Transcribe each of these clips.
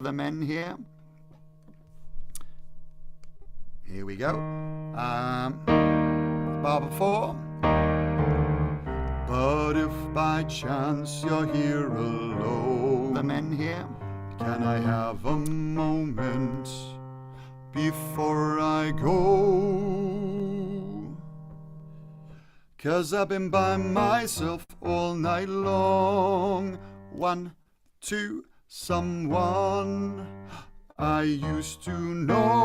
the men here. Here we go. Bar before. But if by chance you're here alone, the men here. Can I have a moment before I go? 'Cause I've been by myself all night long. 1, 2, someone I used to know.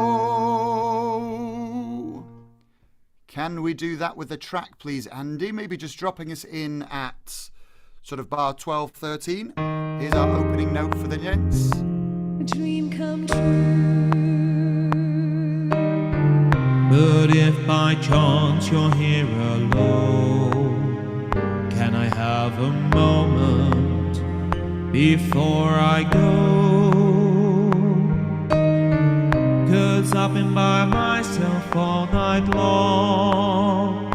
Can we do that with the track, please, Andy? Maybe just dropping us in at sort of bar 12, 13. Here's our opening note for the gents. A dream come true. But if by chance you're here alone, can I have a moment before I go? 'Cause I've been by myself all night long.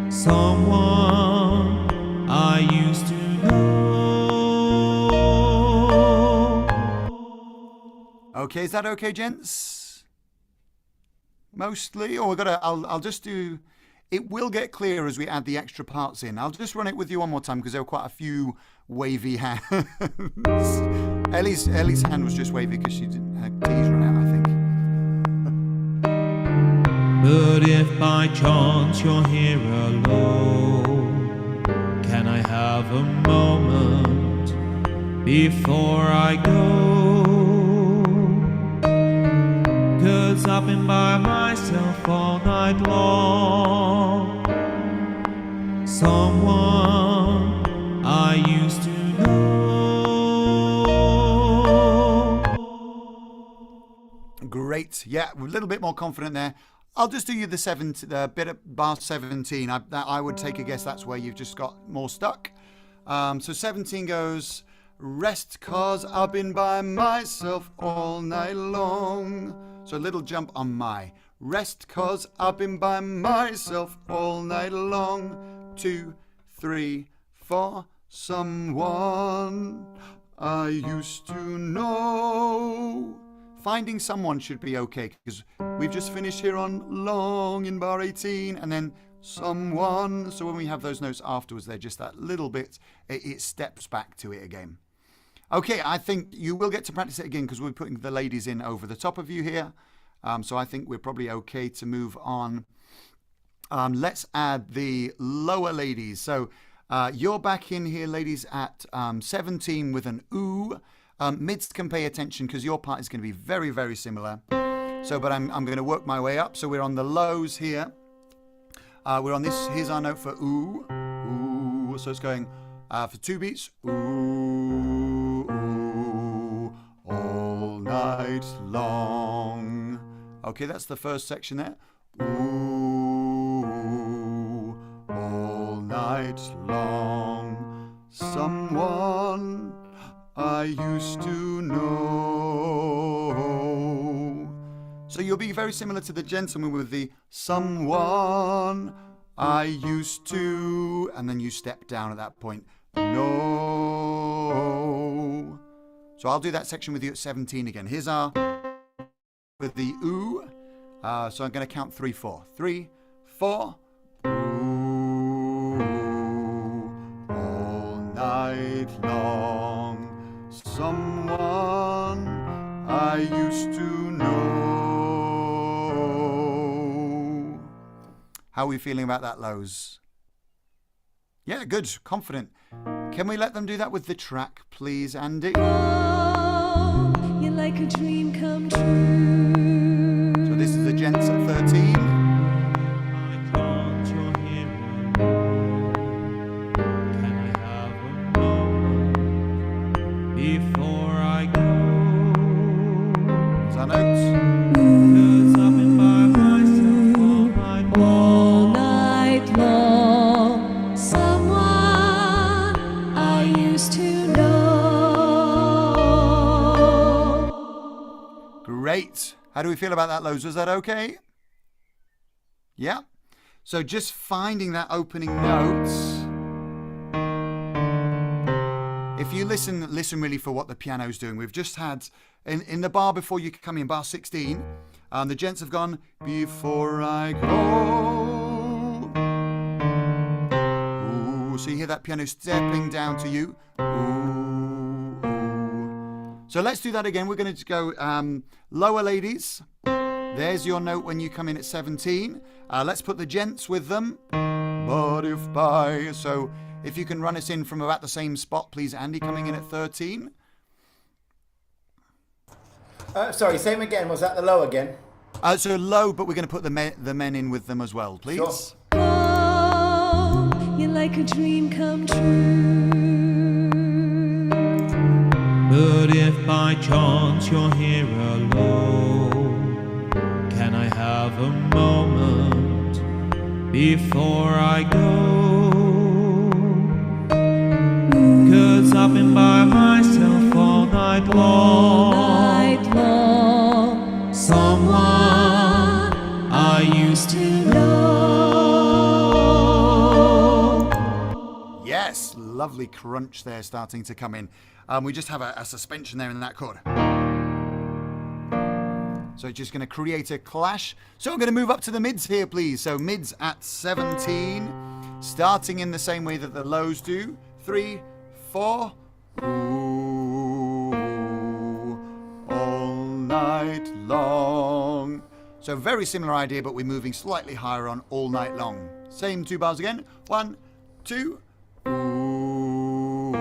Someone I used to know. Okay, is that okay, gents? Mostly? Or I'll just do... It will get clearer as we add the extra parts in. I'll just run it with you one more time because there were quite a few wavy hands. Ellie's hand was just wavy because her keys run out, I think. But if by chance you're here alone, can I have a moment before I go? 'Cause I've been by myself all night long. Someone I used to know. Great. Yeah, a little bit more confident there. I'll just do you the bit at bar 17. I would take a guess that's where you've just got more stuck. So 17 goes, rest 'cause I've been by myself all night long. So a little jump on my. Rest 'cause I've been by myself all night long. 2, 3, 4. Someone I used to know. Finding someone should be okay because we've just finished here on long in bar 18 and then someone. So when we have those notes afterwards, they're just that little bit, it steps back to it again. Okay, I think you will get to practice it again because we're putting the ladies in over the top of you here. So I think we're probably okay to move on. Let's add the lower ladies. So you're back in here, ladies, at 17 with an ooh. Mids can pay attention because your part is going to be very, very similar. So, but I'm going to work my way up. So we're on the lows here. We're on this. Here's our note for ooh. Ooh. So it's going for 2 beats. Ooh, ooh, all night long. Okay, that's the first section there. Ooh, all night long. Someone I used to know. So you'll be very similar to the gentleman with the someone I used to, and then you step down at that point. No. So I'll do that section with you at 17 again. Here's our with the ooh. So I'm going to count 3, 4. 3, 4. Ooh, all night long. Someone I used to know. How are we feeling about that, lows? Yeah, good. Confident. Can we let them do that with the track, please, Andy? Oh, you're like a dream come true. So this is the gents at 13. Great. How do we feel about that, Lowe's? Was that okay? Yeah. So just finding that opening note. if you listen really for what the piano's doing. We've just had, in the bar before you come in, bar 16, the gents have gone, before I go. Ooh, so you hear that piano stepping down to you. Ooh, ooh. So let's do that again. We're going to go lower, ladies. There's your note when you come in at 17. Let's put the gents with them. But if by... So if you can run us in from about the same spot, please, Andy, coming in at 13. Sorry, same again. Was that the low again? So low, but we're going to put the men in with them as well, please. Sure. Oh, you're like a dream come true. But if by chance you're here alone, can I have a moment before I go? 'Cause I've been by myself all night long. Someone I used to know. Yes, lovely crunch there starting to come in. We just have a suspension there in that chord. So it's just going to create a clash. So I'm going to move up to the mids here, please. So mids at 17, starting in the same way that the lows do. 3, 4. Ooh, all night long. So very similar idea, but we're moving slightly higher on all night long. Same 2 bars again. 1, 2. Ooh,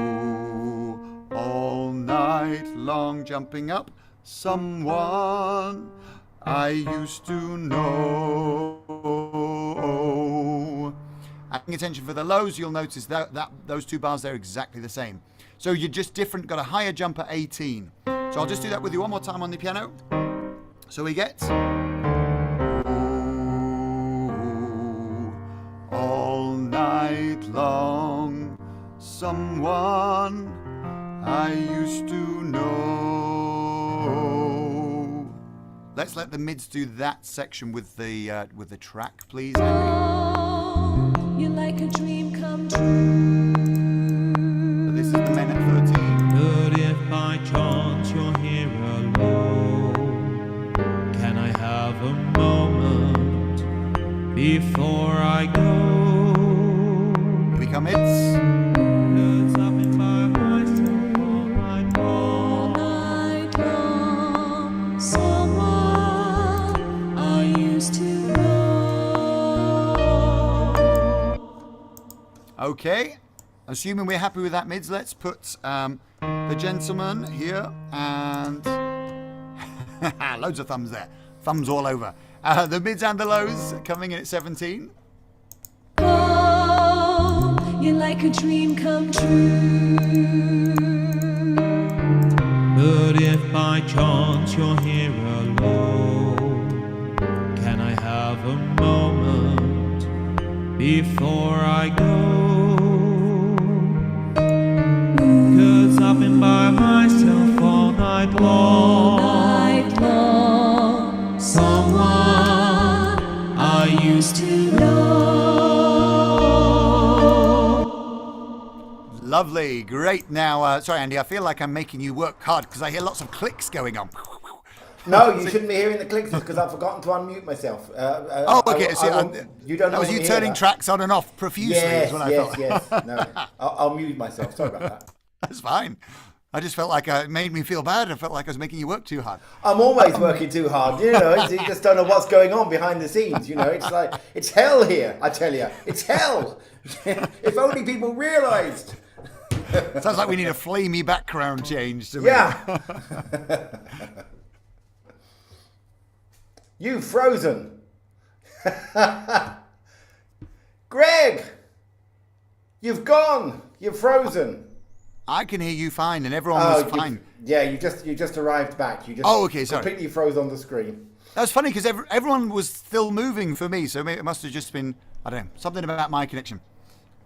all night long, jumping up. Someone I used to know. Paying attention for the lows, you'll notice that those 2 bars, they're exactly the same. So you're just different, got a higher jump at 18. So I'll just do that with you one more time on the piano. So we get... Ooh, all night long, someone I used to know. Let's let the mids do that section with the track, please, Andy. Oh, you're like a dream come true. So this is the men at 13. But if by chance you're here alone, can I have a moment before I go? Here we come, mids. 'Cause I've been by myself all night All long. night long, someone I used to know. Okay, assuming we're happy with that mids, let's put the gentleman here and loads of thumbs there, thumbs all over. The mids and the lows coming in at 17. Oh, you're like a dream come true. But if by chance you're here alone, can I have a moment before I go? 'Cause I've been by myself all night long. Night long, Someone I used to know. Lovely, great. Now, sorry, Andy, I feel like I'm making you work hard because I hear lots of clicks going on. No, you shouldn't be hearing the clicks because I've forgotten to unmute myself. Oh, okay. You don't that was you normally hear turning that. tracks on and off profusely. Yes, is what I yes, felt. yes. No, I'll mute myself. Sorry about that. That's fine. I just felt like it made me feel bad. I felt like I was making you work too hard. I'm always working too hard, you know. You just don't know what's going on behind the scenes, you know. It's like it's hell here. I tell you, it's hell. If only people realised. Sounds like we need a flamey background change to me. Yeah. You've frozen. Greg, you've gone. You've frozen. I can hear you fine, and everyone was fine. You just arrived back. You just okay, sorry. completely froze on the screen. That was funny because everyone was still moving for me, so maybe it must have just been, I don't know, something about my connection.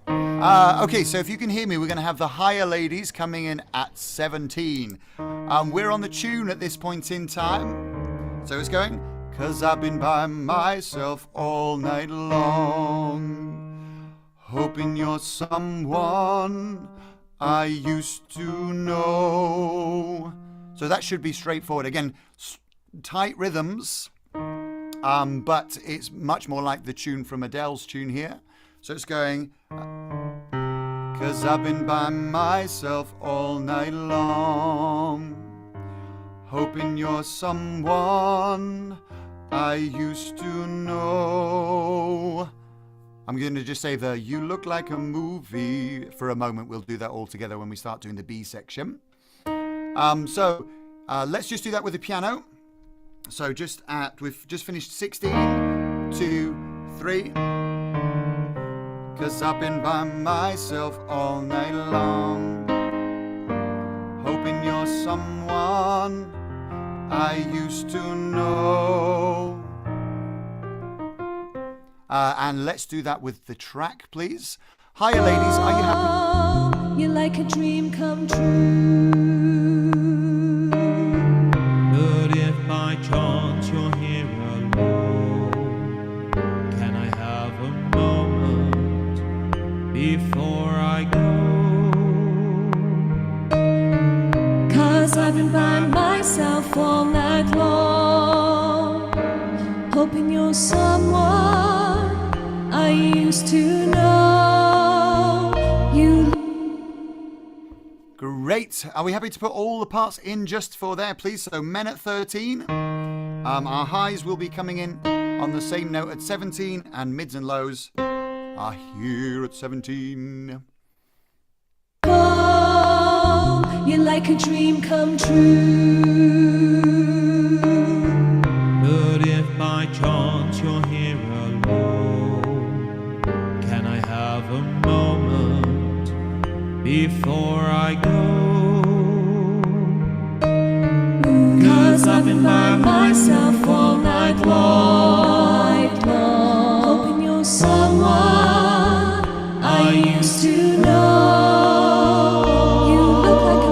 Okay, so if you can hear me, we're going to have the higher ladies coming in at 17. We're on the tune at this point in time. So it's going, 'cause I've been by myself all night long, hoping you're someone I used to know. So that should be straightforward. Again, tight rhythms, but it's much more like the tune from Adele's tune here. So it's going, 'cause I've been by myself all night long, hoping you're someone I used to know. I'm going to just say the you look like a movie for a moment. We'll do that all together when we start doing the B section. Let's just do that with the piano. So we've just finished 16, 2, 3. 'Cause I've been by myself all night long, hoping you're someone I used to know. And let's do that with the track, please. Hiya, ladies, are you happy? You're like a dream come true. But if by chance you're here alone, can I have a moment before I go? 'Cause I've been by myself all night long, hoping you're someone I used to know. You. Great. Are we happy to put all the parts in just for there, please? So men at 13. Our highs will be coming in on the same note at 17, and mids and lows are here at 17. Oh, you're like a dream come true. But if by chance you're here alone, can I have a moment before I go? 'Cause I've been by myself all night long, hoping you're someone I used to know. You look like a.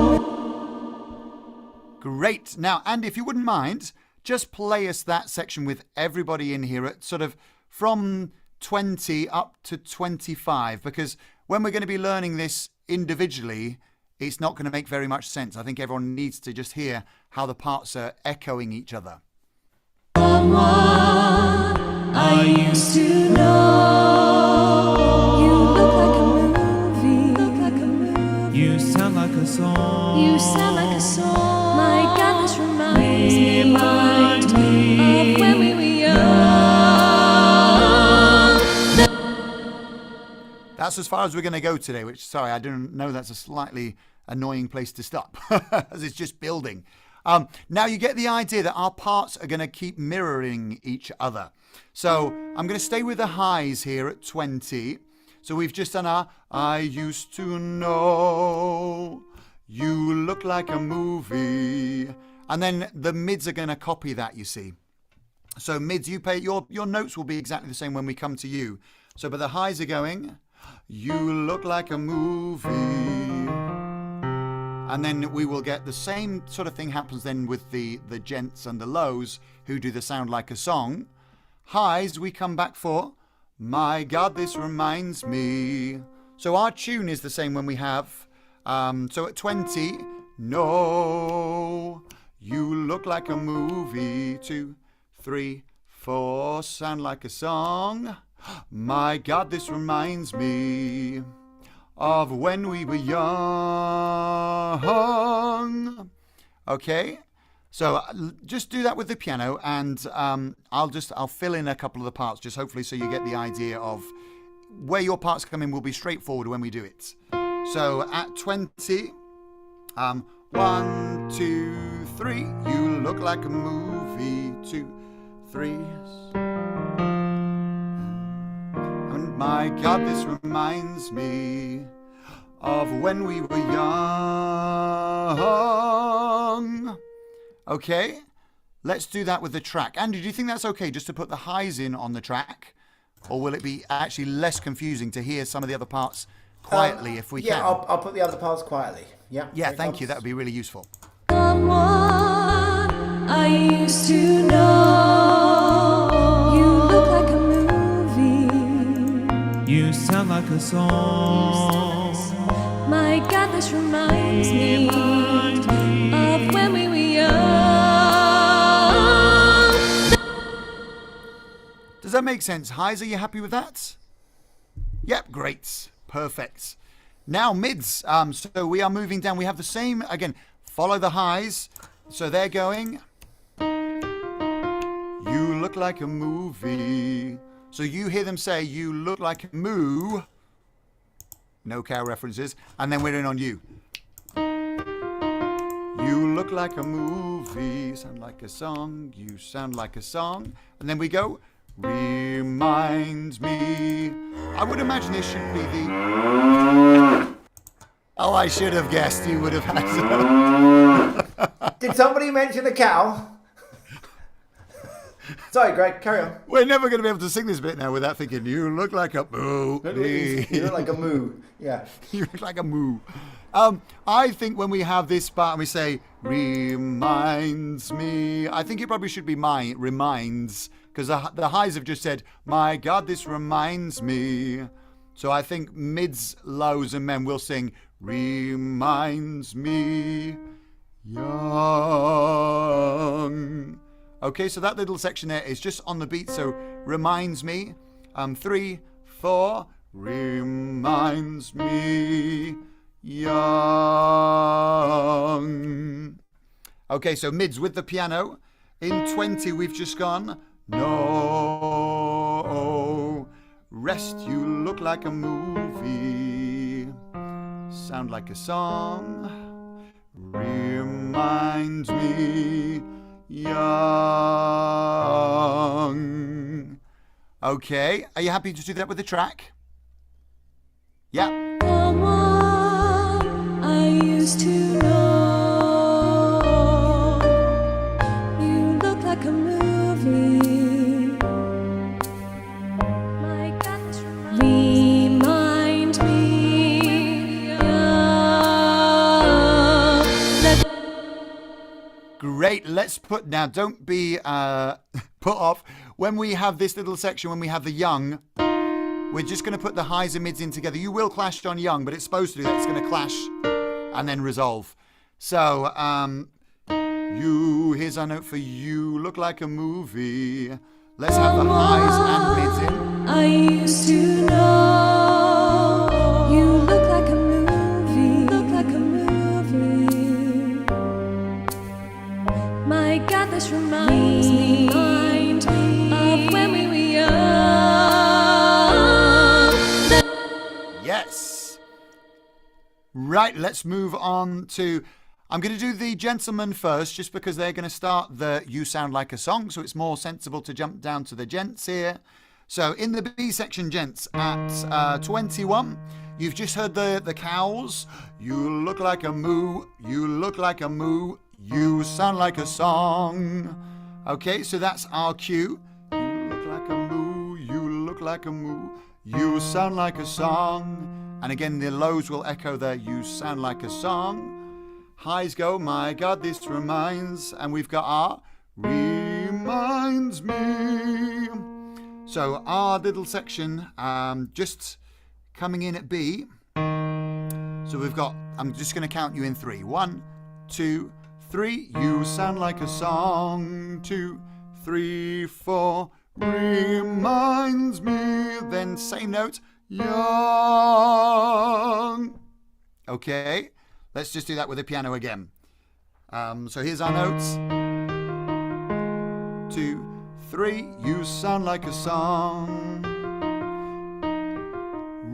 Great. Now, Andy, if you wouldn't mind, just play us that section with everybody in here at sort of from 20 up to 25, because when we're going to be learning this individually, it's not going to make very much sense. I think everyone needs to just hear how the parts are echoing each other. Someone I used to know. You look like a movie. You sound like a song. You sound like a song. My God, this reminds me of when we were young. That's as far as we're going to go today, which, sorry, I don't know, that's a slightly annoying place to stop, as it's just building. Now you get the idea that our parts are going to keep mirroring each other. So I'm going to stay with the highs here at 20. So we've just done our I used to know, you look like a movie. And then the mids are going to copy that, you see. So mids, you play, your notes will be exactly the same when we come to you. So, but the highs are going, you look like a movie. And then we will get the same sort of thing happens then with the gents and the lows who do the sound like a song. Highs, we come back for, my God, this reminds me. So our tune is the same when we have, so at 20, no, you look like a movie. 2, 3, 4, sound like a song. My God, this reminds me of when we were young. Okay, so just do that with the piano, and I'll fill in a couple of the parts, just hopefully so you get the idea of where your parts come in. Will be straightforward when we do it. So at 20, 1, 2, 3, you look like a movie. 2, 3. My God, this reminds me of when we were young. Okay, let's do that with the track. Andy, do you think that's okay just to put the highs in on the track? Or will it be actually less confusing to hear some of the other parts quietly if we can? Yeah, I'll put the other parts quietly. Yeah, Yeah, thank you. That would be really useful. Someone I used to know. You look like a movie. You sound like a song. My God, this reminds me of when we were young. Does that make sense? Highs, are you happy with that? Yep, great. Perfect. Now mids. So we are moving down. We have the same, again, follow the highs. So they're going, you look like a movie. So you hear them say, you look like a moo. No cow references. And then we're in on you. You look like a movie. Sound like a song. You sound like a song. And then we go, reminds me. I would imagine this should be the... Oh, I should have guessed you would have had to. Did somebody mention a cow? Sorry, Greg, carry on. We're never going to be able to sing this bit now without thinking, you look like a moo. You look like a moo. Yeah. You look like a moo. I think when we have this part and we say, reminds me, I think it probably should be reminds, because the highs have just said, my God, this reminds me. So I think mids, lows, and men will sing, reminds me young. Okay, so that little section there is just on the beat. So reminds me. 3, 4. Reminds me young. Okay, so mids with the piano. In 20, we've just gone. No. Rest, you look like a movie. Sound like a song. Reminds me young. Okay, are you happy to do that with the track? Yeah. Someone I used to know. You look like a movie. My God, this reminds me of. Great, let's put, now don't be put off. When we have this little section, when we have the young, we're just going to put the highs and mids in together. You will clash on young, but it's supposed to do that. It's going to clash and then resolve. So, here's our note for you. Look like a movie. Let's have the highs and mids in. I used to know. You look like a movie. Look like a movie. My God, this reminds me of when we were young. Yes. Right, let's move on to... I'm going to do the gentlemen first, just because they're going to start the You Sound Like a Song, so it's more sensible to jump down to the gents here. So in the B section, gents, at 21, you've just heard the cows. You look like a moo, you look like a moo, you sound like a song. Okay, so that's our cue. You look like a moo, you look like a moo, you sound like a song. And again, the lows will echo there, you sound like a song. Highs go, my God, this reminds, and we've got our reminds me. So our little section, just coming in at B. So we've got, I'm just going to count you in 3. 1, 2, 3. You sound like a song. 2, 3, 4. Reminds me. Then same note, young. Okay. Let's just do that with the piano again. So here's our notes. 2, 3. You sound like a song.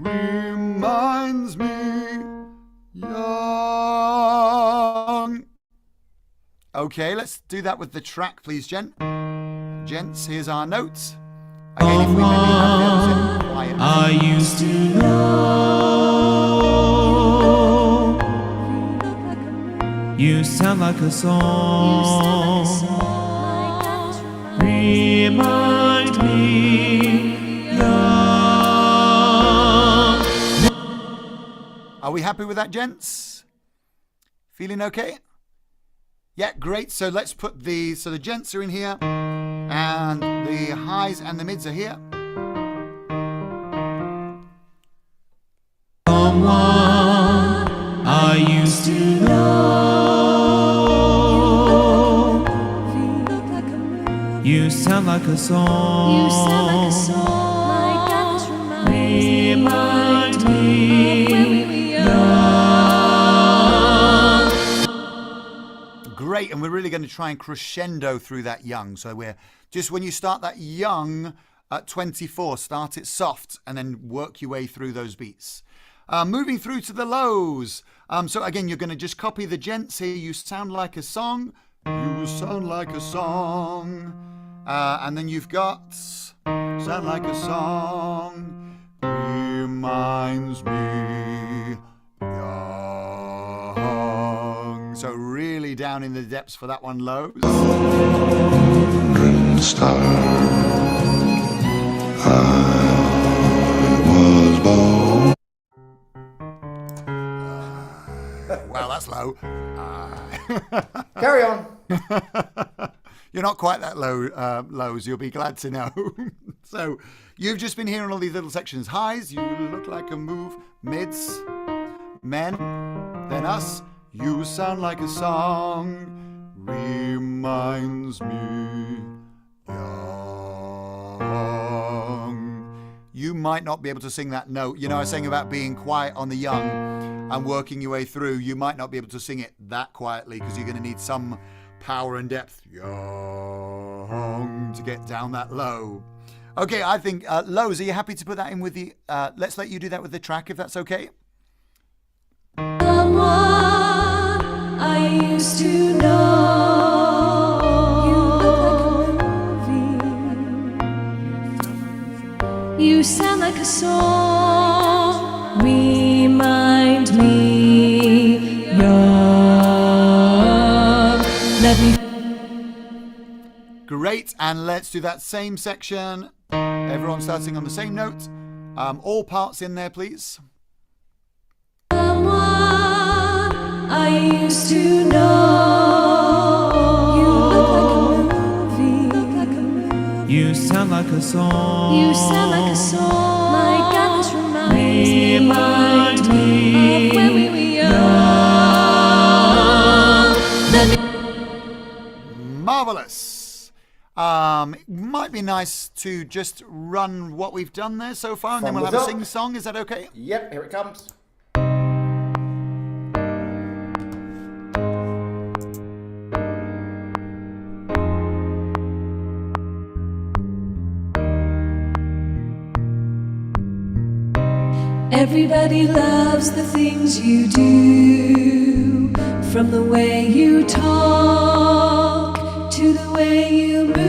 Reminds me young. Okay, let's do that with the track, please, gents. Here's our notes. Again, if we maybe have the others in quiet. I used to know. You sound like a song. Remind me young. Are we happy with that, gents? Feeling okay? Yeah, great. So let's put the gents are in here, and the highs and the mids are here. Someone I I used to know. You sound like a song. You sound like a song. My God, this Remind reminds me me of when we were young. Great, and we're really going to try and crescendo through that young. So we're just when you start that young at 24, start it soft and then work your way through those beats. Moving through to the lows. So again, you're going to just copy the gents here. You sound like a song. You sound like a song. And then you've got sound like a song. Reminds me young. So really down in the depths for that one, lows. Star, I was born. Well, that's low. Carry on. You're not quite that low, lows. You'll be glad to know. So you've just been hearing all these little sections. Highs, you look like a move. Mids, men, then us. You sound like a song. Reminds me young. You might not be able to sing that note. You know, I was saying about being quiet on the young and working your way through. You might not be able to sing it that quietly because you're going to need some power and depth. Young to get down that low. Okay, I think lows. Are you happy to put that in with the? Let's let you do that with the track, if that's okay. Someone I used to know. You look like a movie. You sound like a song. Remind me young. Let me. Great, and let's do that same section. Everyone starting on the same note. All parts in there, please. Someone I used to know. You look like a movie. You sound like a song. You sound like a song. My God, this reminds me of when we were young. Let me. Marvelous. Might be nice to just run what we've done there so far, and then we'll have a Thumbs up. sing-song. Is that okay? Yep, here it comes. Everybody loves the things you do, from the way you talk to the way you move.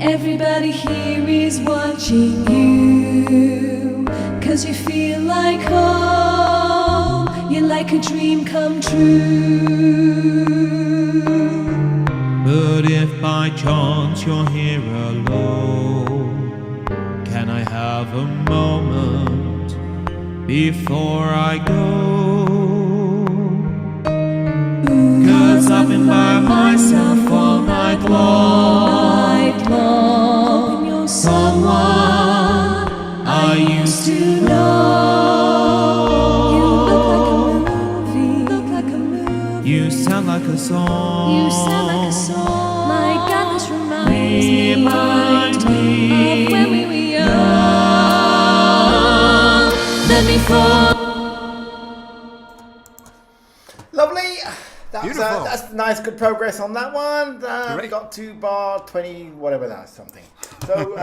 Everybody here is watching you, 'cause you feel like home. You're like a dream come true. But if by chance you're here alone, can I have a moment before I go? 'Cause I've been by myself all night long, hoping you're someone I used to know. You look like a movie. You sound like a song. You sound like a song. My God, this reminds me Remind of when we were young. Let me fall. Lovely. Beautiful. That's nice, good progress on that one. We Great. got to bar 20, whatever that is, something. So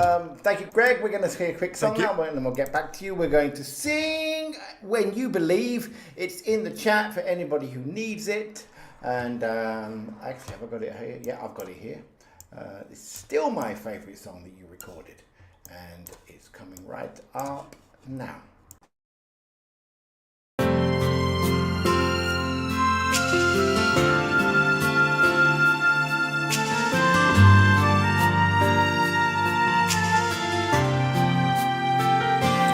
thank you, Greg. We're going to hear a quick song Thank now, and then we'll get back to you. We're going to sing When You Believe. It's in the chat for anybody who needs it. And actually, have I got it here? Yeah, I've got it here. It's still my favourite song that you recorded. And it's coming right up now.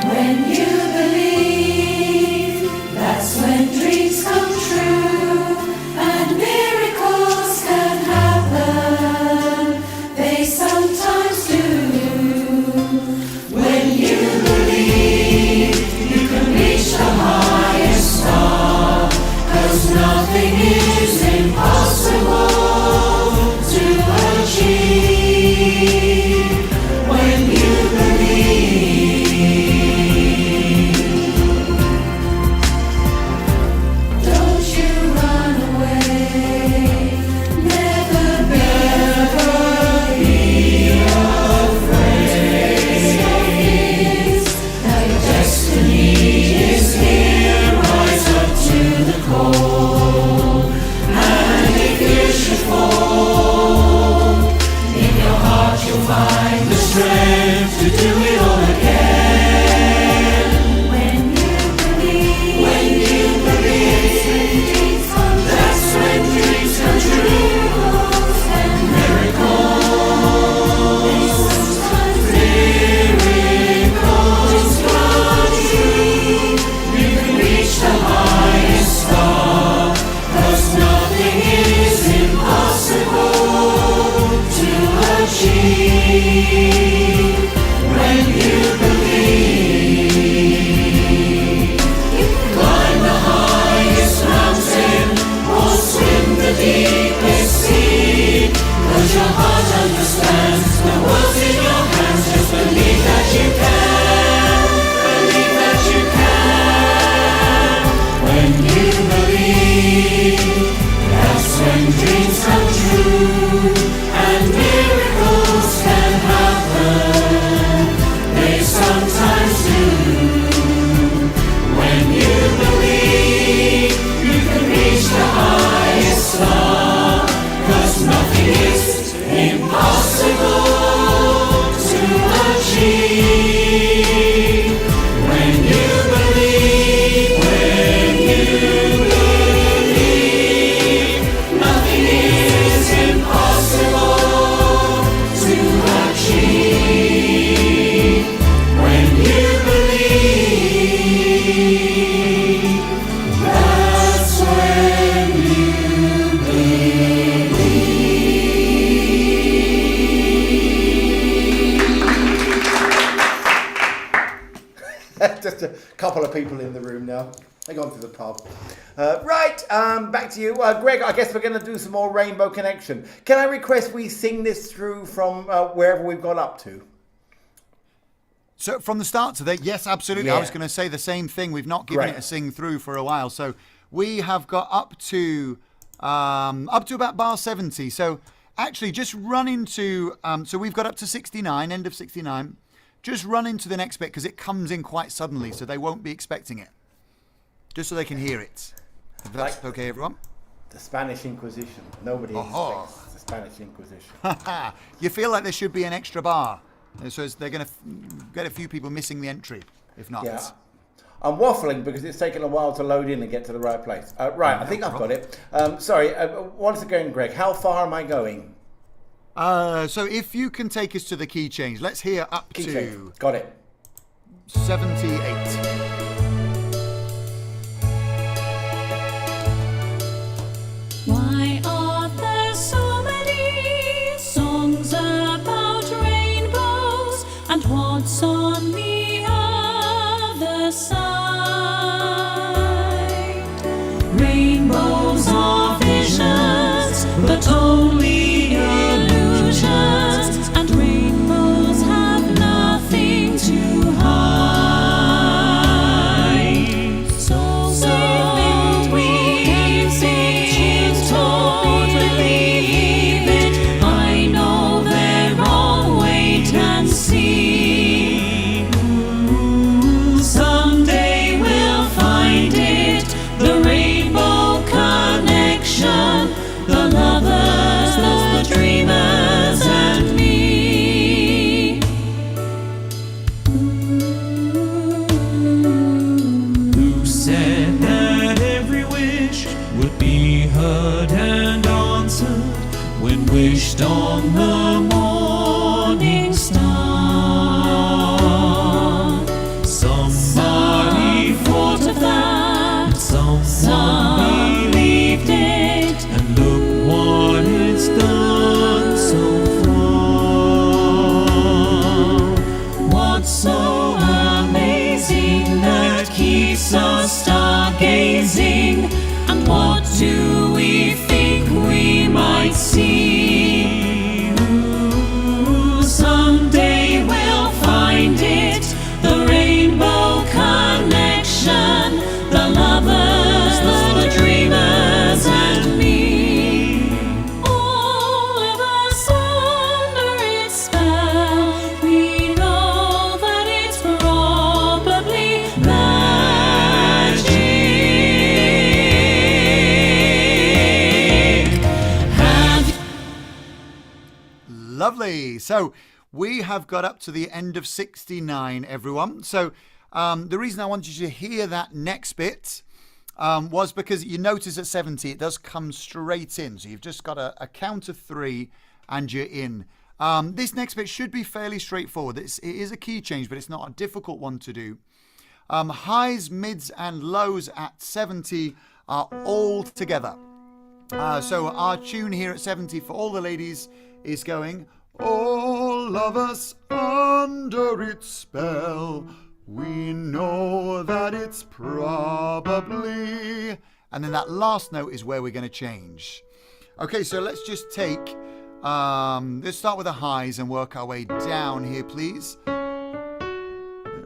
When you believe, that's when dreams come true and miracles can happen. They sometimes do. When you believe, wish it for. In your heart you'll find the strength to do it all again. When you believe, that's when dreams come true. And miracles come true. You can reach the highest star, 'cause nothing is impossible to achieve. When you believe, climb the highest mountain or swim the deepest sea. 'Cause your heart understands the world's in your hands. Just believe that you can. Believe that you can. When you believe, that's when dreams come true and miracles can happen. They sometimes do. When you believe, you can reach the highest star, 'cause nothing is impossible to achieve. When you believe, nothing is impossible to achieve. When you believe, that's when you Just a couple of people in the room now. They've gone to the pub. Right, back to you. Greg, I guess we're going to do some more Rainbow Connection. Can I request we sing this through from wherever we've got up to? So from the start to there, yes, absolutely. I Yeah. was going to say the same thing. We've not given Great. it a sing through for a while. So we have got up to about bar 70. So actually just run into, so we've got up to 69, end of 69. Just run into the next bit because it comes in quite suddenly, so they won't be expecting it. Just so they can hear it. If that's Like- okay, everyone. The Spanish Inquisition. Nobody Oh. expects the Spanish Inquisition. You feel like there should be an extra bar. So they're going to get a few people missing the entry, if not. Yeah. I'm waffling because it's taken a while to load in and get to the right place. Right, I think I've got it. Sorry, once again, Greg, how far am I going? So if you can take us to the key change, let's hear up Key to change. Got it. 78. Why are there so many songs about rainbows, and what's on the other side? Rainbows are visions, but only illusions, and rainbows have nothing to hide. So we don't believe it. I know they're wrong. Wait and see. Someday we'll find it. The rainbow connection. The lovers, the dreamers, and me. Who said that every wish would be heard and answered when wished on the morning star? Somebody thought of that, someone believed it, and look what it's done so far. What's so amazing that keeps us stargazing? And what do we think we might see? Lovely. So we have got up to the end of 69, everyone. So the reason I wanted you to hear that next bit was because you notice at 70 it does come straight in. So you've just got a count of 3 and you're in. This next bit should be fairly straightforward. It is a key change, but it's not a difficult one to do. Highs, mids and lows at 70 are all together. So our tune here at 70 for all the ladies is going, all of us under its spell, we know that it's probably... And then that last note is where we're going to change. Okay, so let's just take... let's start with the highs and work our way down here, please.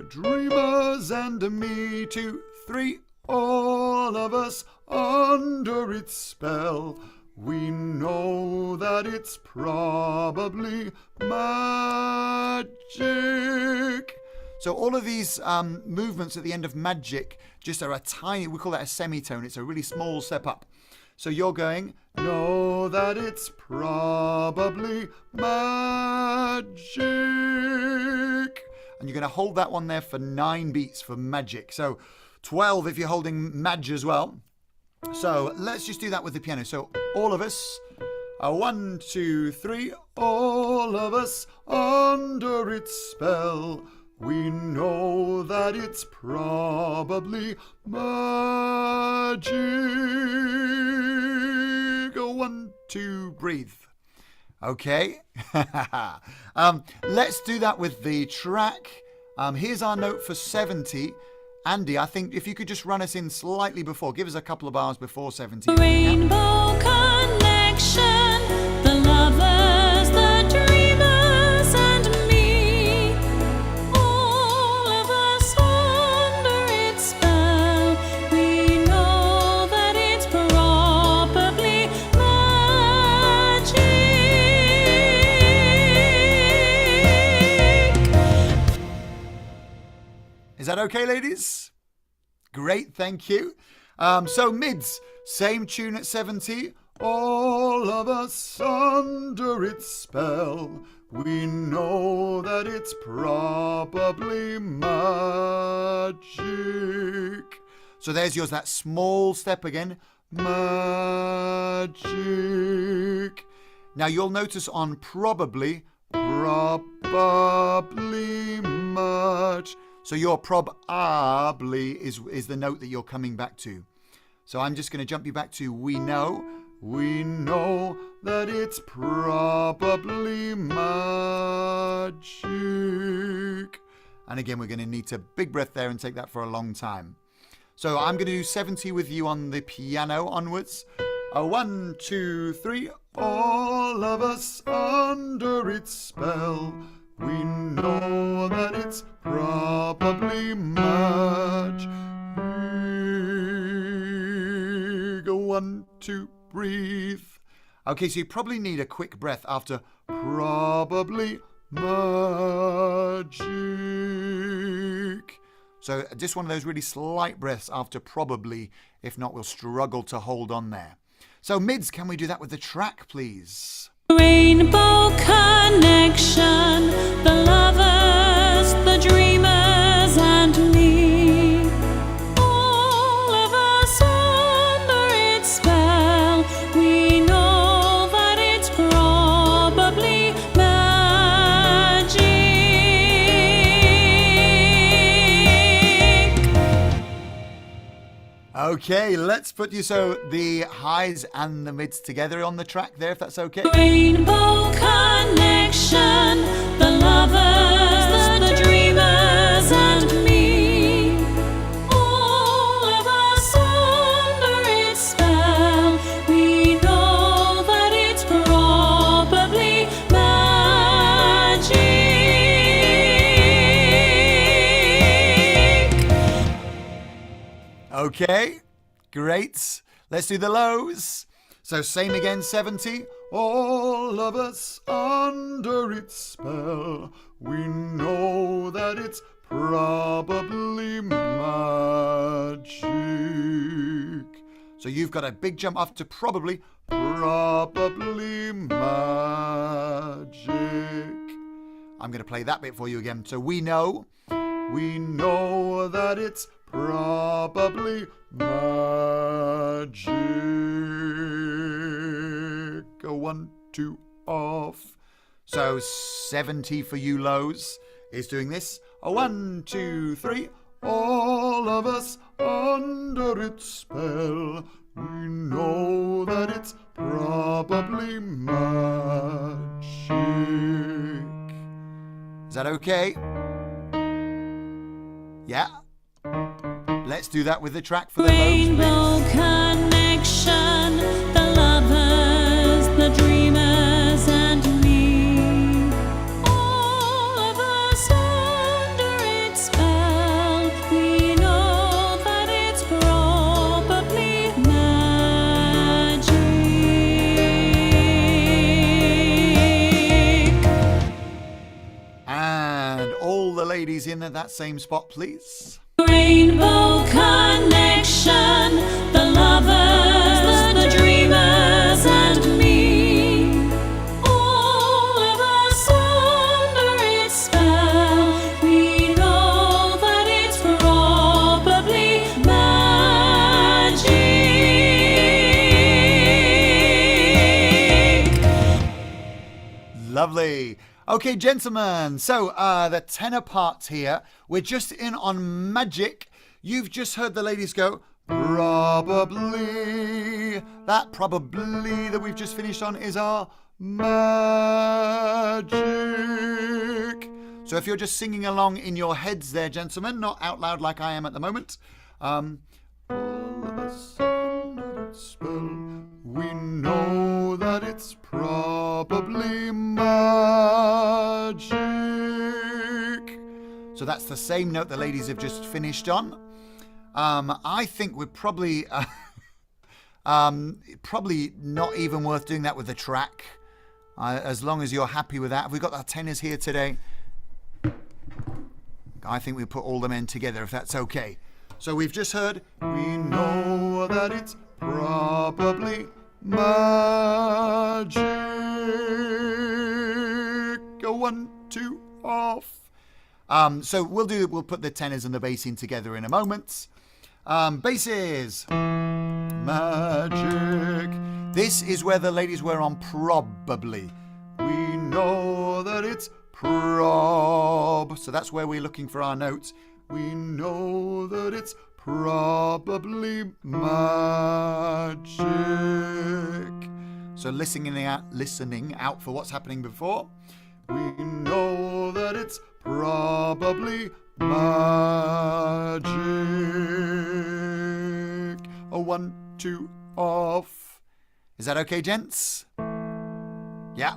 Dreamers and me, 2, 3, all of us under its spell. We know that it's probably magic. So all of these movements at the end of magic just are a tiny, we call that a semitone. It's a really small step up. So you're going, know that it's probably magic. And you're going to hold that one there for 9 beats for magic. So 12 if you're holding Madge as well. So let's just do that with the piano. So all of us, 1, 2, 3, all of us under its spell. We know that it's probably magic. 1, 2, breathe. Okay. Let's do that with the track. Here's our note for 70. Andy, I think if you could just run us in slightly before, give us a couple of bars before 70. Rainbow connection, the lovers, the dreamers, and me. All of us under its spell. We know that it's probably magic. Is that okay, ladies? Great, thank you. So mids, same tune at 70. All of us under its spell. We know that it's probably magic. So there's yours, that small step again. Magic. Now you'll notice on probably much. So your probably is the note that you're coming back to. So I'm just going to jump you back to we know that it's probably magic. And again, we're going to need a big breath there and take that for a long time. So I'm going to do 70 with you on the piano onwards. 1, 2, 3, all of us under its spell. We know that it's probably magic. 1, 2, breathe. Okay, so you probably need a quick breath after probably magic. So just one of those really slight breaths after probably. If not, we'll struggle to hold on there. So mids, can we do that with the track, please? Rainbow connection, the lovers, the dreamers, and me. All of us under its spell. We know that it's probably magic. Okay, let's put you the highs and the mids together on the track there, if that's okay. Rainbow connection, the lovers, the dreamers, and me. All of us under its spell. We know that it's probably magic. Okay, great. Let's do the lows. So same again, 70. All of us under its spell. We know that it's probably magic. So you've got a big jump up to probably magic. I'm going to play that bit for you again. So we know that it's probably magic. A 1, 2 off. So 70 for you lows is doing this. A 1, 2, 3. All of us under its spell. We know that it's probably magic. Is that okay? Yeah? Let's do that with the track for the Rainbow lows, connection, the lovers, the dreamers, and me. All of us under its spell. We know that it's probably magic. And all the ladies in at that same spot, please. Rainbow connection, the lovers, the dreamers, and me. All of us under its spell. We know that it's probably magic. Lovely. Okay, gentlemen, so the tenor parts here, we're just in on magic. You've just heard the ladies go, probably. That probably that we've just finished on is our magic. So if you're just singing along in your heads there, gentlemen, not out loud like I am at the moment. All of us under its spell, we know that it's probably magic. So that's the same note the ladies have just finished on. I think we're probably probably not even worth doing that with the track, as long as you're happy with that. Have we got our tenors here today? I think we put all them in together if that's okay. So we've just heard, we know that it's probably magic. A 1, 2 off. So we'll put the tenors and the bass in together in a moment. Basses. Magic. This is where the ladies were on probably. We know that it's prob. So that's where we're looking for our notes. We know that it's probably magic. So listening out for what's happening before. We know that it's probably magic. A 1, 2 off. Is that okay, gents? Yeah.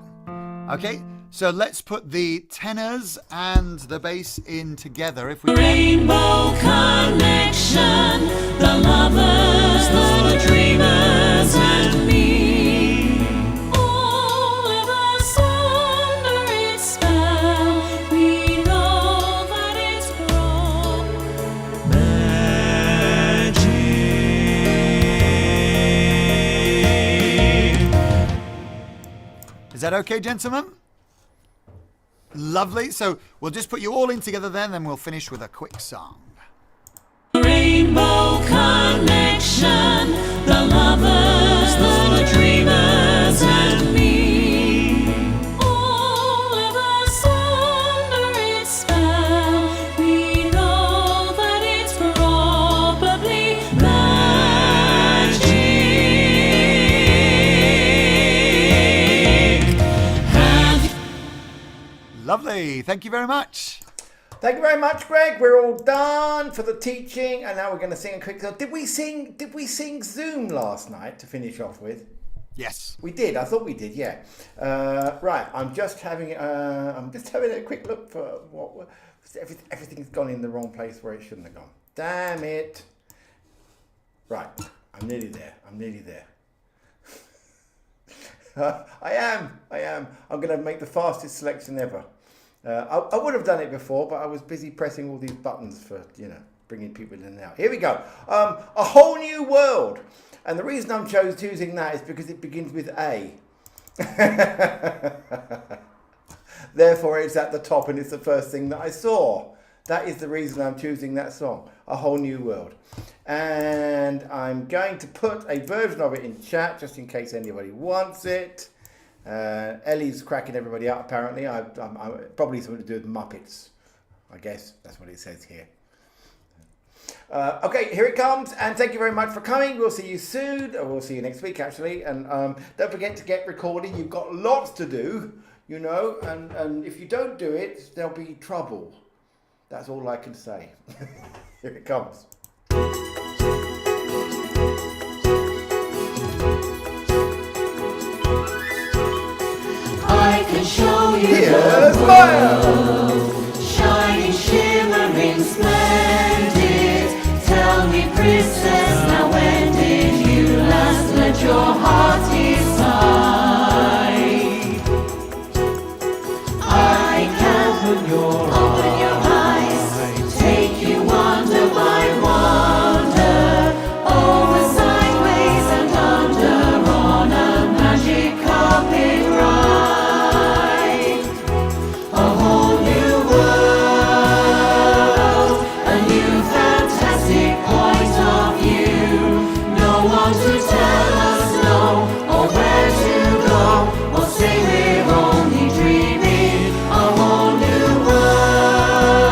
Okay. So let's put the tenors and the bass in together if we can. Rainbow connection, the lovers, the dreamers, and me. All of us under its spell. We know that it's magic. Is that okay, gentlemen? Lovely. So we'll just put you all in together then we'll finish with a quick song. Rainbow connection, the lovers, the dreamers, and me. All of us under its spell. We know that it's probably magic. Lovely. Thank you very much. Thank you very much, Greg. We're all done for the teaching, and now we're going to sing a quick song. Did we sing Zoom last night to finish off with? Yes. We did. I thought we did. Yeah. Right. I'm just having a quick look for what everything's gone in the wrong place where it shouldn't have gone. Damn it. Right. I'm nearly there. I am. I'm going to make the fastest selection ever. I would have done it before, but I was busy pressing all these buttons for, bringing people in and out. Here we go. A Whole New World. And the reason I'm choosing that is because it begins with A. Therefore, it's at the top and it's the first thing that I saw. That is the reason I'm choosing that song, A Whole New World. And I'm going to put a version of it in chat just in case anybody wants it. Ellie's cracking everybody up, apparently. I'm probably something to do with Muppets. I guess that's what it says here. Okay, here it comes, and thank you very much for coming. We'll see you soon, or we'll see you next week, actually. And don't forget to get recording. You've got lots to do, you know, and if you don't do it, there'll be trouble. That's all I can say. Here it comes. I can show you Here's the world, shining, shimmering, splendid. Tell me, princess, now when did you last let your heart decide? I can open your eyes, take you wonder by wonder, over, sideways and under, on a magic carpet ride. A whole new world, a new fantastic point of view. No one to tell us no, or where to go, or say we're only dreaming. A whole new world,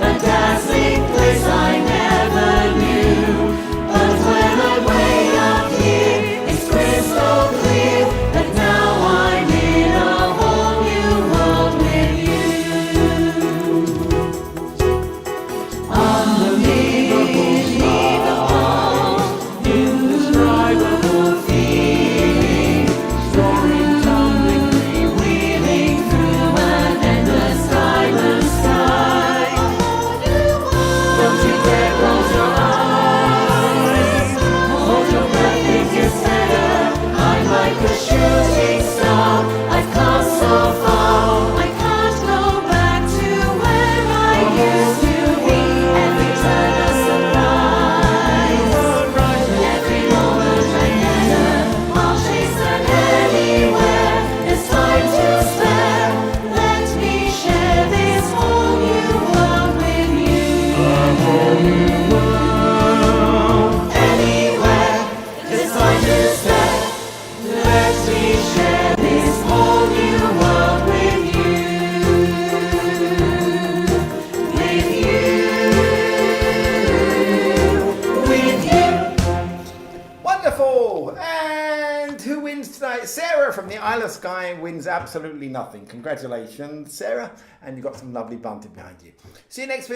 a dazzling place I never knew. But when I'm way up here, it's crystal clear that now I'm in a whole new world with you. Unbelievable, indescribable feeling, soaring, tumbling, freewheeling through an endless diamond sky. Don't you dare close your eyes, hold your breath, think it's better. I'm like a shooting star, I've come so far. I can't go back to where I used to be. Every turn a surprise, every moment I enter, I'll chase them anywhere. There's time to spare, let me share this whole new world with you. Anywhere, there's time to spare, let me share this whole new world with you. With you. Wonderful! And who wins tonight? Sarah from the Isle of Skye wins absolutely nothing. Congratulations, Sarah. And you've got some lovely bunting behind you. See you next week.